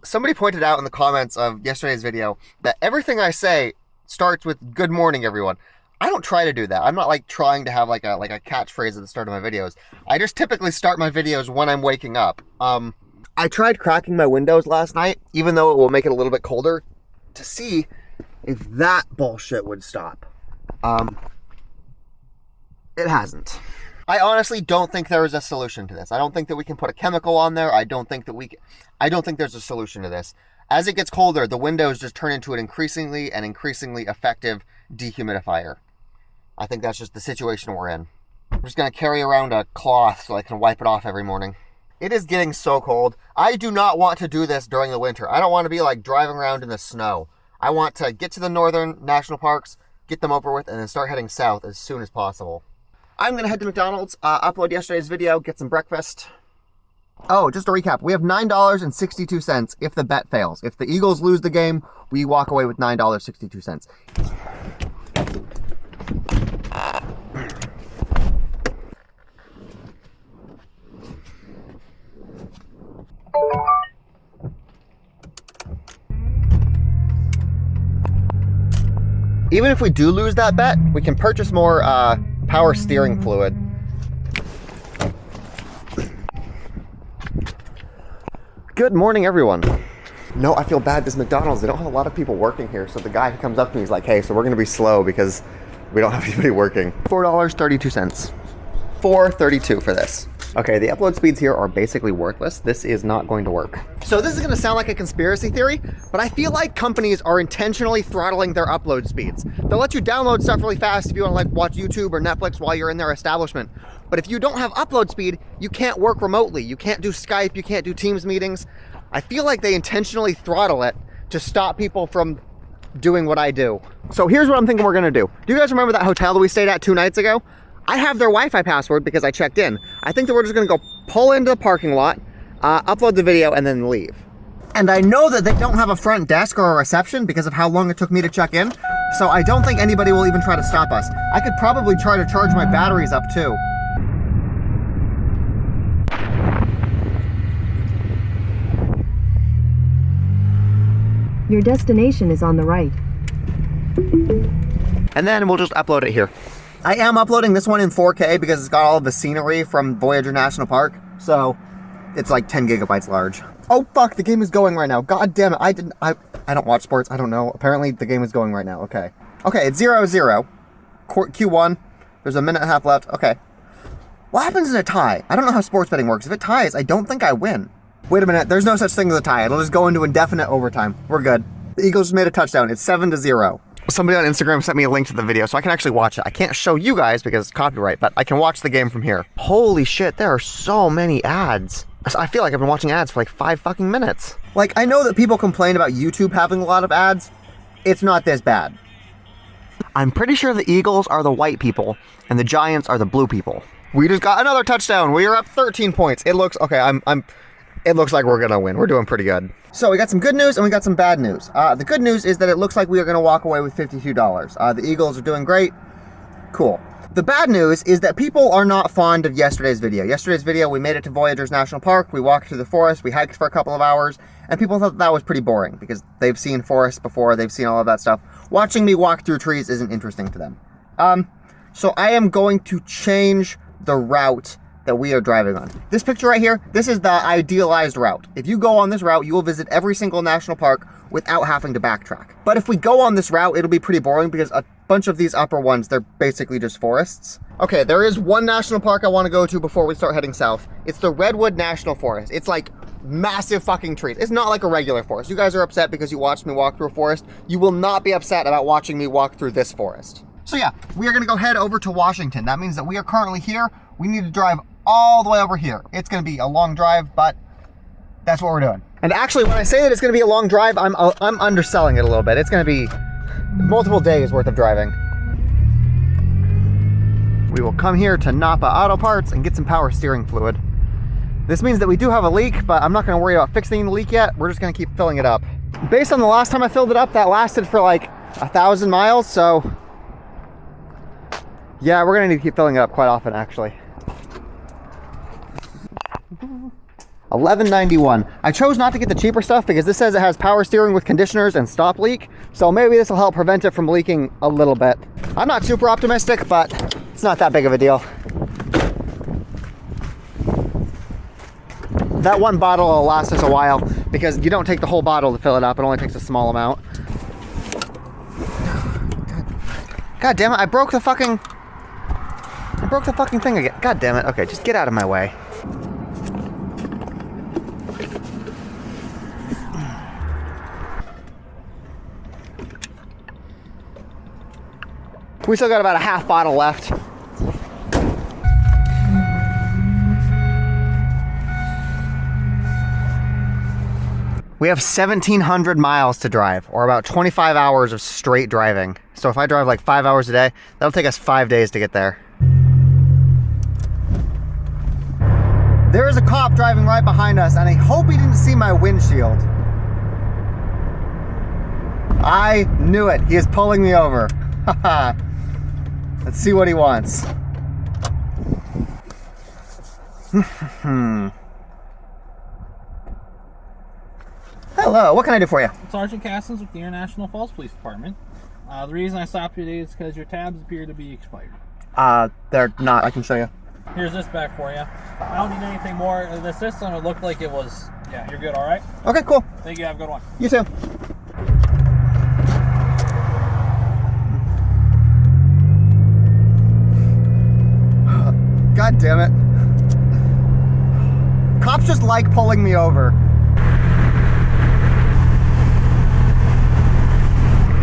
Somebody pointed out in the comments of yesterday's video that everything I say starts with "Good morning, everyone." I don't try to do that. I'm not like trying to have like a catchphrase at the start of my videos. I just typically start my videos when I'm waking up. I tried cracking my windows last night, even though it will make it a little bit colder, to see if that bullshit would stop. It hasn't. I honestly don't think there is a solution to this. I don't think that we can put a chemical on there. I don't think there's a solution to this. As it gets colder, the windows just turn into an increasingly effective dehumidifier. I think that's just the situation we're in. I'm just gonna carry around a cloth so I can wipe it off every morning. It is getting so cold. I do not want to do this during the winter. I don't want to be like driving around in the snow. I want to get to the northern national parks, get them over with, and then start heading south as soon as possible. I'm going to head to McDonald's, upload yesterday's video, get some breakfast. Oh, just to recap, we have $9.62 if the bet fails. If the Eagles lose the game, we walk away with $9.62. Even if we do lose that bet, we can purchase more power steering fluid. Good morning, everyone. No, I feel bad. This McDonald's, they don't have a lot of people working here. So the guy who comes up to me is like, hey, so we're going to be slow because we don't have anybody working. $4.32. $4.32 for this. Okay, the upload speeds here are basically worthless. This is not going to work. So this is going to sound like a conspiracy theory, but I feel like companies are intentionally throttling their upload speeds. They'll let you download stuff really fast if you want to like watch YouTube or Netflix while you're in their establishment. But if you don't have upload speed, you can't work remotely. You can't do Skype, you can't do Teams meetings. I feel like they intentionally throttle it to stop people from doing what I do. So here's what I'm thinking we're going to do. Do you guys remember that hotel that we stayed at 2 nights ago? I have their Wi-Fi password because I checked in. I think that we're just gonna go pull into the parking lot, upload the video, and then leave. And I know that they don't have a front desk or a reception because of how long it took me to check in, so I don't think anybody will even try to stop us. I could probably try to charge my batteries up too. Your destination is on the right. And then we'll just upload it here. I am uploading this one in 4K because it's got all of the scenery from Voyager National Park, so it's like 10 gigabytes large. Oh fuck, the game is going right now. God damn it, I don't watch sports, I don't know. Apparently the game is going right now, okay. Okay, it's 0-0. Q1, there's a minute and a half left, okay. What happens in a tie? I don't know how sports betting works. If it ties, I don't think I win. Wait a minute, there's no such thing as a tie. It'll just go into indefinite overtime. We're good. The Eagles just made a touchdown. It's 7-0. Somebody on Instagram sent me a link to the video so I can actually watch it. I can't show you guys because it's copyright, but I can watch the game from here. Holy shit, there are so many ads. I feel like I've been watching ads for like 5 fucking minutes. Like, I know that people complain about YouTube having a lot of ads. It's not this bad. I'm pretty sure the Eagles are the white people and the Giants are the blue people. We just got another touchdown. We are up 13 points. It looks, okay, it looks like we're gonna win. We're doing pretty good. So we got some good news and we got some bad news. The good news is that it looks like we are gonna walk away with $52. The Eagles are doing great. Cool. The bad news is that people are not fond of yesterday's video. Yesterday's video, we made it to Voyagers National Park. We walked through the forest. We hiked for a couple of hours. And people thought that was pretty boring because they've seen forests before. They've seen all of that stuff. Watching me walk through trees isn't interesting to them. So I am going to change the route that we are driving on. This picture right here, this is the idealized route. If you go on this route, you will visit every single national park without having to backtrack. But if we go on this route, it'll be pretty boring because a bunch of these upper ones, they're basically just forests. Okay, there is one national park I want to go to before we start heading south. It's the Redwood National Forest. It's like massive fucking trees. It's not like a regular forest. You guys are upset because you watched me walk through a forest. You will not be upset about watching me walk through this forest. So yeah, we are gonna go head over to Washington. That means that we are currently here. We need to drive all the way over here. It's gonna be a long drive, but that's what we're doing. And actually, when I say that it's gonna be a long drive, I'm underselling it a little bit. It's gonna be multiple days worth of driving. We will come here to Napa Auto Parts and get some power steering fluid. This means that we do have a leak, but I'm not gonna worry about fixing the leak yet. We're just gonna keep filling it up. Based on the last time I filled it up, that lasted for like 1,000 miles, so yeah, we're gonna need to keep filling it up quite often, actually. $11.91. I chose not to get the cheaper stuff because this says it has power steering with conditioners and stop leak. So maybe this will help prevent it from leaking a little bit. I'm not super optimistic, but it's not that big of a deal. That one bottle will last us a while because you don't take the whole bottle to fill it up. It only takes a small amount. God damn it, I broke the fucking thing again. God damn it. Okay, just get out of my way. We still got about a half bottle left. We have 1,700 miles to drive, or about 25 hours of straight driving. So if I drive like 5 hours a day, that'll take us 5 days to get there. There is a cop driving right behind us, and I hope he didn't see my windshield. I knew it. He is pulling me over. Let's see what he wants. Hello, what can I do for you? Sergeant Castles with the International Falls Police Department. The reason I stopped you today is because your tabs appear to be expired. They're not. I can show you. Here's this back for you. I don't need anything more. The system, it looked like it was... Yeah, you're good, all right? Okay, cool. Thank you, have a good one. You too. God damn it. Cops just like pulling me over.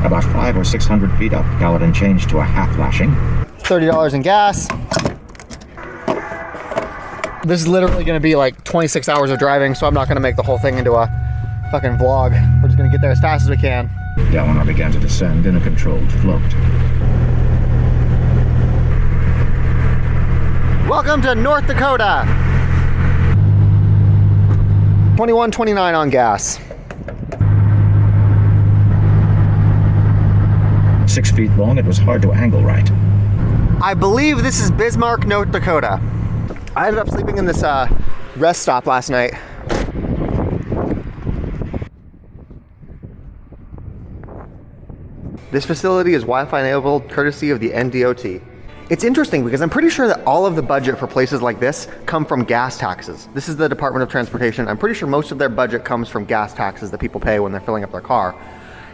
About 500 or 600 feet up, Gallatin changed to a half lashing. $30 in gas. This is literally going to be like 26 hours of driving, so I'm not going to make the whole thing into a fucking vlog. We're just going to get there as fast as we can. Yelena began to descend in a controlled float. Welcome to North Dakota. 21.29 on gas. 6 feet long, it was hard to angle right. I believe this is Bismarck, North Dakota. I ended up sleeping in this rest stop last night. This facility is Wi-Fi enabled courtesy of the NDOT. It's interesting because I'm pretty sure that all of the budget for places like this come from gas taxes. This is the Department of Transportation. I'm pretty sure most of their budget comes from gas taxes that people pay when they're filling up their car.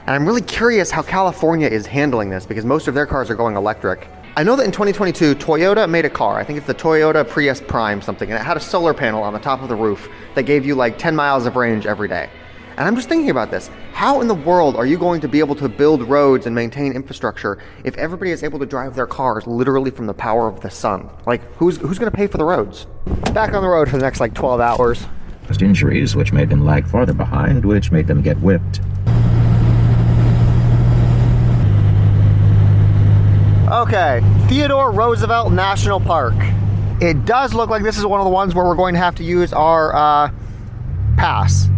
And I'm really curious how California is handling this because most of their cars are going electric. I know that in 2022, Toyota made a car. I think it's the Toyota Prius Prime something, and it had a solar panel on the top of the roof that gave you like 10 miles of range every day. And I'm just thinking about this. How in the world are you going to be able to build roads and maintain infrastructure if everybody is able to drive their cars literally from the power of the sun? Like, who's going to pay for the roads? Back on the road for the next like 12 hours. Just injuries, which made them lag farther behind, which made them get whipped. Okay, Theodore Roosevelt National Park. It does look like this is one of the ones where we're going to have to use our pass.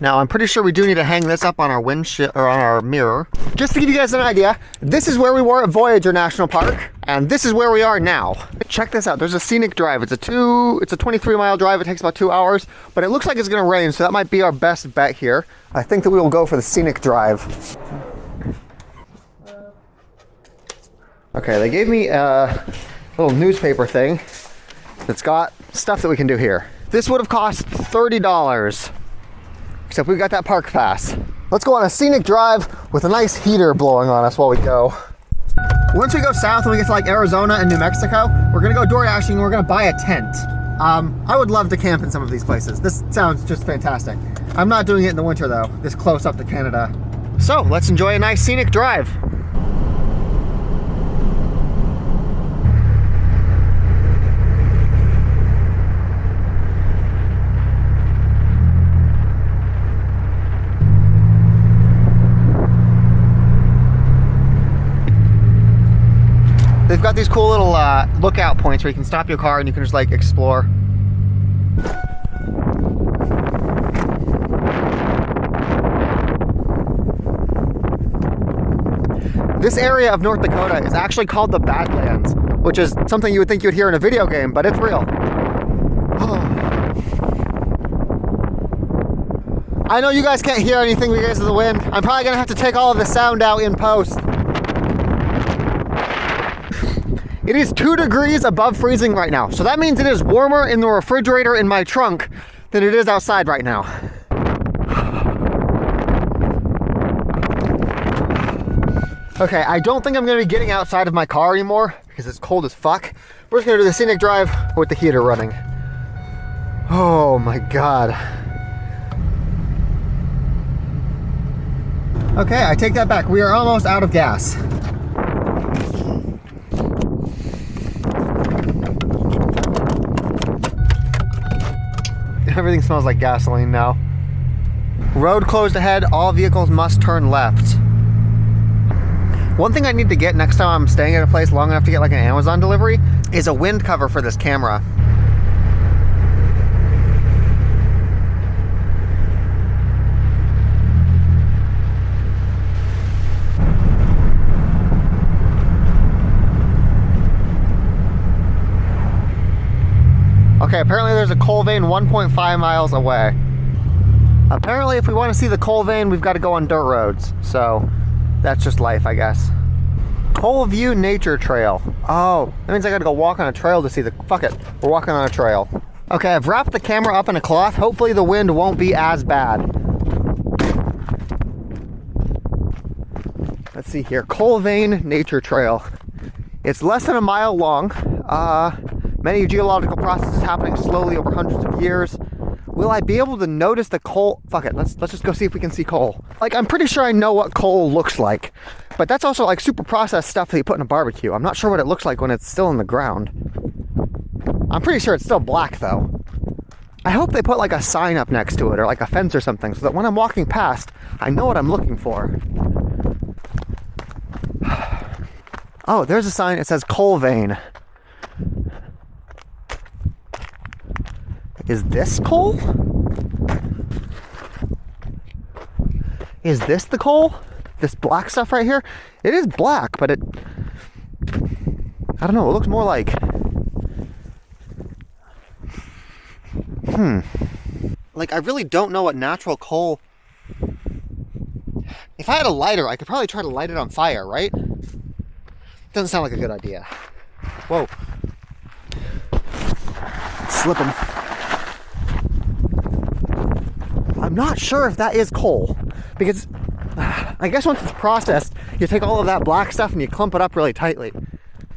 Now, I'm pretty sure we do need to hang this up on our windshield or on our mirror. Just to give you guys an idea, this is where we were at Voyager National Park, and this is where we are now. Check this out. There's a scenic drive. It's a 23-mile drive. It takes about 2 hours, but it looks like it's going to rain, so that might be our best bet here. I think that we will go for the scenic drive. Okay, they gave me a little newspaper thing that's got stuff that we can do here. This would have cost $30, except we got that park pass. Let's go on a scenic drive with a nice heater blowing on us while we go. Once we go south and we get to like Arizona and New Mexico, we're gonna go DoorDashing and we're gonna buy a tent. I would love to camp in some of these places. This sounds just fantastic. I'm not doing it in the winter though, this close up to Canada. So let's enjoy a nice scenic drive. They've got these cool little lookout points where you can stop your car and you can just like explore. This area of North Dakota is actually called the Badlands, which is something you would think you'd hear in a video game, but it's real. I know you guys can't hear anything because of the wind. I'm probably gonna have to take all of the sound out in post. It is 2 degrees above freezing right now. So that means it is warmer in the refrigerator in my trunk than it is outside right now. Okay, I don't think I'm gonna be getting outside of my car anymore because it's cold as fuck. We're just gonna do the scenic drive with the heater running. Oh my God. Okay, I take that back. We are almost out of gas. Everything smells like gasoline now. Road closed ahead, all vehicles must turn left. One thing I need to get next time I'm staying at a place long enough to get like an Amazon delivery is a wind cover for this camera. Okay, apparently there's a coal vein 1.5 miles away. Apparently if we want to see the coal vein, we've got to go on dirt roads. So that's just life, I guess. Coal View Nature Trail. Oh, that means I got to go walk on a trail to see the... Fuck it, we're walking on a trail. Okay, I've wrapped the camera up in a cloth. Hopefully the wind won't be as bad. Let's see here, Coal Vein Nature Trail. It's less than a mile long. Many geological processes happening slowly over hundreds of years. Will I be able to notice the coal? Fuck it, let's just go see if we can see coal. Like, I'm pretty sure I know what coal looks like, but that's also like super processed stuff that you put in a barbecue. I'm not sure what it looks like when it's still in the ground. I'm pretty sure it's still black though. I hope they put like a sign up next to it or like a fence or something so that when I'm walking past, I know what I'm looking for. Oh, there's a sign, it says coal vein. Is this coal? Is this the coal? This black stuff right here? It is black, but it... I don't know, it looks more like... Like, I really don't know what natural coal... If I had a lighter, I could probably try to light it on fire, right? Doesn't sound like a good idea. Whoa. It's slipping. I'm not sure if that is coal, because I guess once it's processed, you take all of that black stuff and you clump it up really tightly.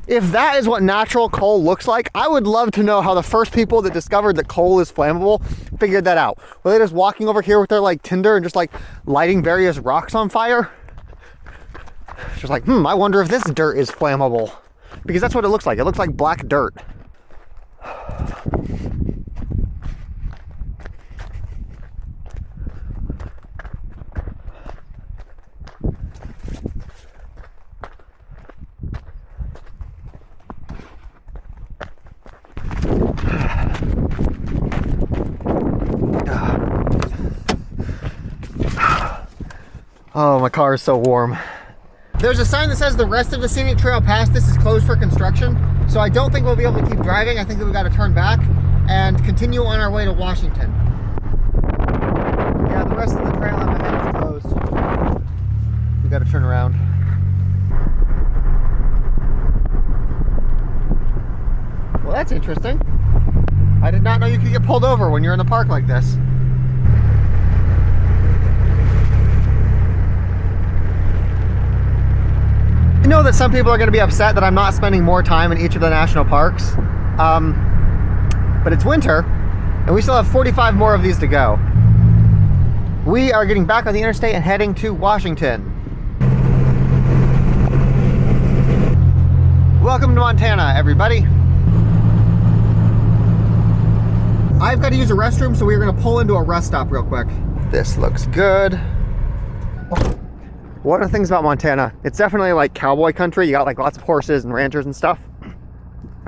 If that is what natural coal looks like, I would love to know how the first people that discovered that coal is flammable figured that out. Were they just walking over here with their like tinder and just like lighting various rocks on fire? Just like, I wonder if this dirt is flammable. Because that's what it looks like. It looks like black dirt. Oh, my car is so warm. There's a sign that says the rest of the scenic trail past this is closed for construction, so I don't think we'll be able to keep driving. I think that we've got to turn back and continue on our way to Washington. Yeah, the rest of the trail up ahead is closed. We've got to turn around. Well, that's interesting. I did not know you could get pulled over when you're in the park like this. I know that some people are going to be upset that I'm not spending more time in each of the national parks, but it's winter, and we still have 45 more of these to go. We are getting back on the interstate and heading to Washington. Welcome to Montana, everybody. I've got to use a restroom, so we're going to pull into a rest stop real quick. This looks good. Oh. What are things about Montana? It's definitely like cowboy country. You got like lots of horses and ranchers and stuff.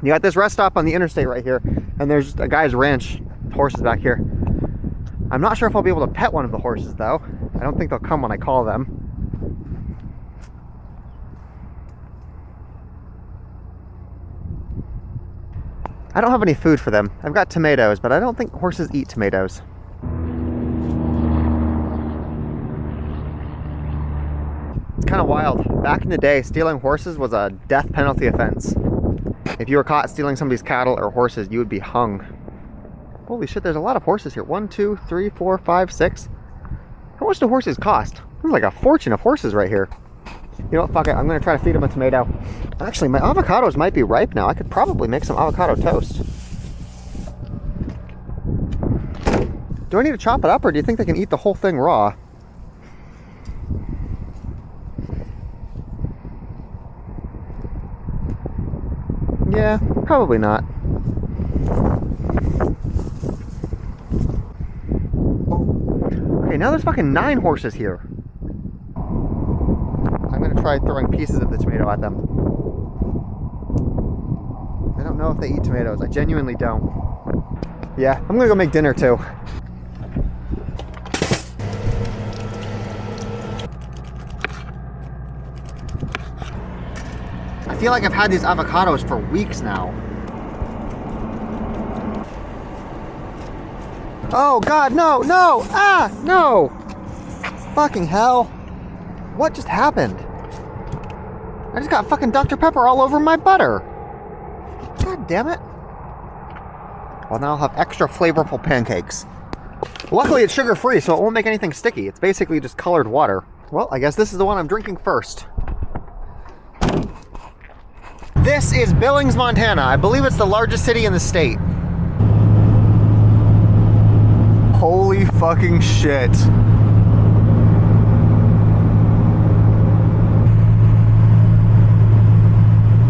You got this rest stop on the interstate right here, and there's a guy's ranch horses back here. I'm not sure if I'll be able to pet one of the horses though. I don't think they'll come when I call them. I don't have any food for them. I've got tomatoes, but I don't think horses eat tomatoes. It's kind of wild. Back in the day, stealing horses was a death penalty offense. If you were caught stealing somebody's cattle or horses, you would be hung. Holy shit, there's a lot of horses here. 1, 2, 3, 4, 5, 6. How much do horses cost? There's like a fortune of horses right here. You know what, fuck it, I'm gonna try to feed them a tomato. Actually, my avocados might be ripe now. I could probably make some avocado toast. Do I need to chop it up, or do you think they can eat the whole thing raw? Yeah, probably not. Okay, now there's fucking 9 horses here. I'm gonna try throwing pieces of the tomato at them. I don't know if they eat tomatoes. I genuinely don't. Yeah, I'm gonna go make dinner too. I feel like I've had these avocados for weeks now. Oh God, no, no, ah, no! Fucking hell. What just happened? I just got fucking Dr. Pepper all over my butter. God damn it. Well, now I'll have extra flavorful pancakes. Luckily it's sugar-free, so it won't make anything sticky. It's basically just colored water. Well, I guess this is the one I'm drinking first. This is Billings, Montana. I believe it's the largest city in the state. Holy fucking shit.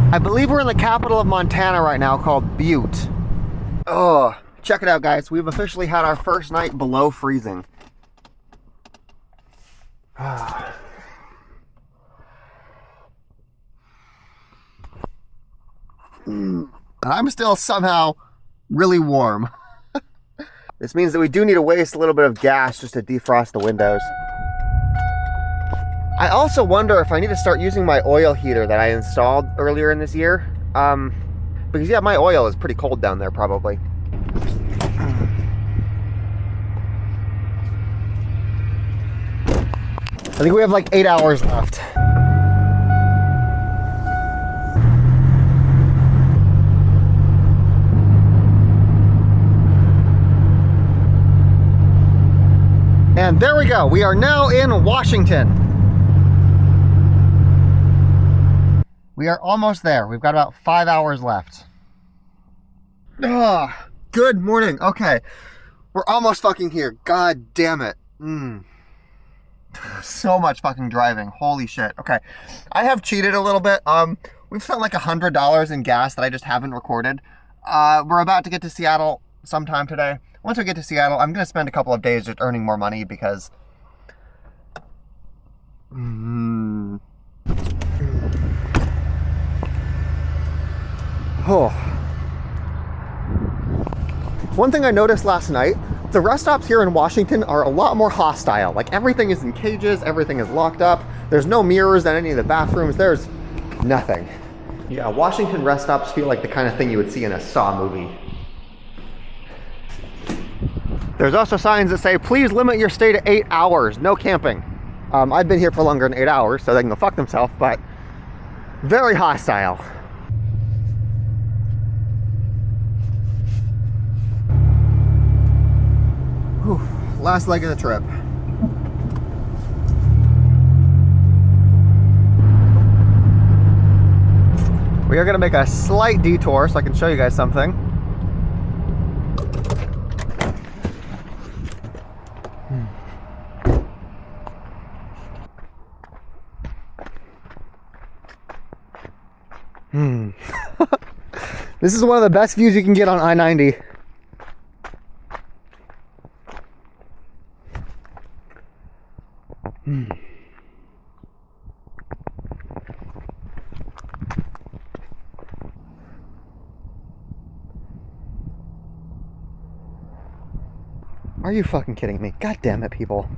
I believe we're in the capital of Montana right now, called Butte. Oh, check it out, guys. We've officially had our first night below freezing. And I'm still somehow really warm. This means that we do need to waste a little bit of gas just to defrost the windows. I also wonder if I need to start using my oil heater that I installed earlier in this year. Because yeah, my oil is pretty cold down there probably. I think we have like 8 hours left. And there we go. We are now in Washington. We are almost there. We've got about 5 hours left. Good morning. Okay. We're almost fucking here. God damn it. So much fucking driving. Holy shit. Okay. I have cheated a little bit. We've spent like $100 in gas that I just haven't recorded. We're about to get to Seattle sometime today. Once we get to Seattle, I'm going to spend a couple of days just earning more money because... Oh. One thing I noticed last night, the rest stops here in Washington are a lot more hostile. Like everything is in cages, everything is locked up. There's no mirrors in any of the bathrooms. There's nothing. Yeah, Washington rest stops feel like the kind of thing you would see in a Saw movie. There's also signs that say, please limit your stay to 8 hours, no camping. I've been here for longer than 8 hours, so they can go fuck themselves, but very hostile. Whew, last leg of the trip. We are gonna make a slight detour so I can show you guys something. This is one of the best views you can get on I-90. Are you fucking kidding me? God damn it, people.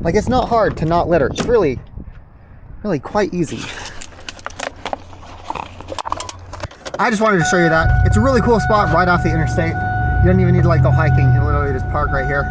Like, it's not hard to not litter. It's really quite easy. I just wanted to show you that. It's a really cool spot right off the interstate. You don't even need to like go hiking. You can literally just park right here.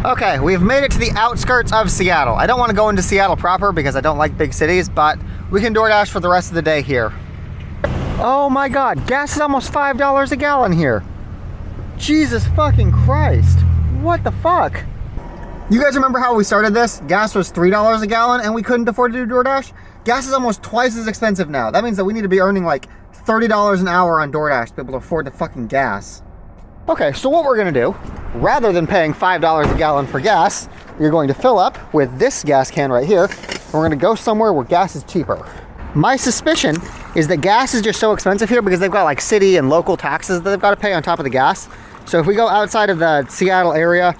Okay, we've made it to the outskirts of Seattle. I don't want to go into Seattle proper because I don't like big cities, but we can DoorDash for the rest of the day here. Oh my God, gas is almost $5 a gallon here. Jesus fucking Christ. What the fuck? You guys remember how we started this? Gas was $3 a gallon and we couldn't afford to do DoorDash? Gas is almost twice as expensive now. That means that we need to be earning like $30 an hour on DoorDash to be able to afford the fucking gas. Okay, so what we're gonna do, rather than paying $5 a gallon for gas, you're going to fill up with this gas can right here, and we're gonna go somewhere where gas is cheaper. My suspicion is that gas is just so expensive here because they've got like city and local taxes that they've got to pay on top of the gas. So if we go outside of the Seattle area,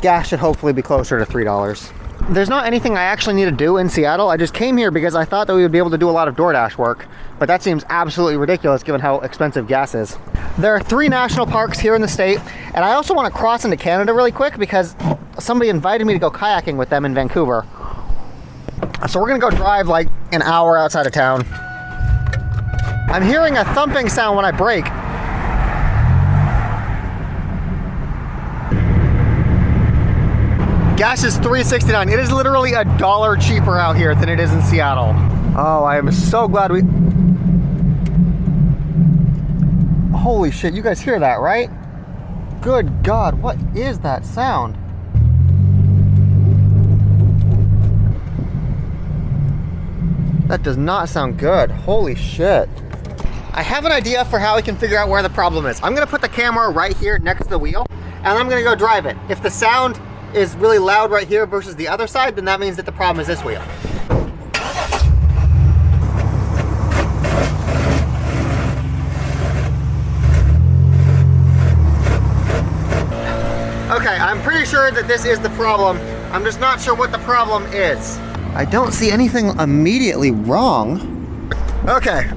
gas should hopefully be closer to $3. There's not anything I actually need to do in Seattle. I just came here because I thought that we would be able to do a lot of DoorDash work, but that seems absolutely ridiculous given how expensive gas is. There are 3 national parks here in the state, and I also want to cross into Canada really quick because somebody invited me to go kayaking with them in Vancouver. So we're gonna go drive like an hour outside of town. I'm hearing a thumping sound when I brake. Gas is $3.69. It is literally $1 cheaper out here than it is in Seattle. Oh, I am so glad we... Holy shit, you guys hear that, right? Good God, what is that sound? That does not sound good. Holy shit. I have an idea for how we can figure out where the problem is. I'm gonna put the camera right here next to the wheel, and I'm gonna go drive it. If the sound is really loud right here versus the other side, then that means that the problem is this wheel. Okay, I'm pretty sure that this is the problem. I'm just not sure what the problem is. I don't see anything immediately wrong. Okay,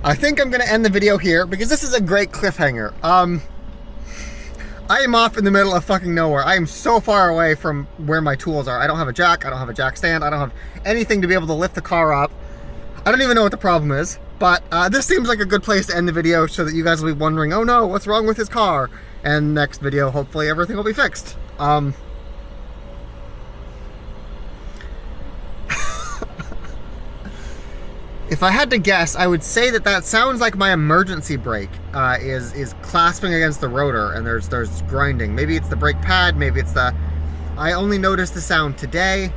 I think I'm gonna end the video here because this is a great cliffhanger. I am off in the middle of fucking nowhere. I am so far away from where my tools are. I don't have a jack, I don't have a jack stand, I don't have anything to be able to lift the car up. I don't even know what the problem is, but this seems like a good place to end the video so that you guys will be wondering, oh no, what's wrong with his car? And next video, hopefully everything will be fixed. If I had to guess, I would say that that sounds like my emergency brake is clasping against the rotor and there's grinding. Maybe it's the brake pad, maybe it's the... I only noticed the sound today.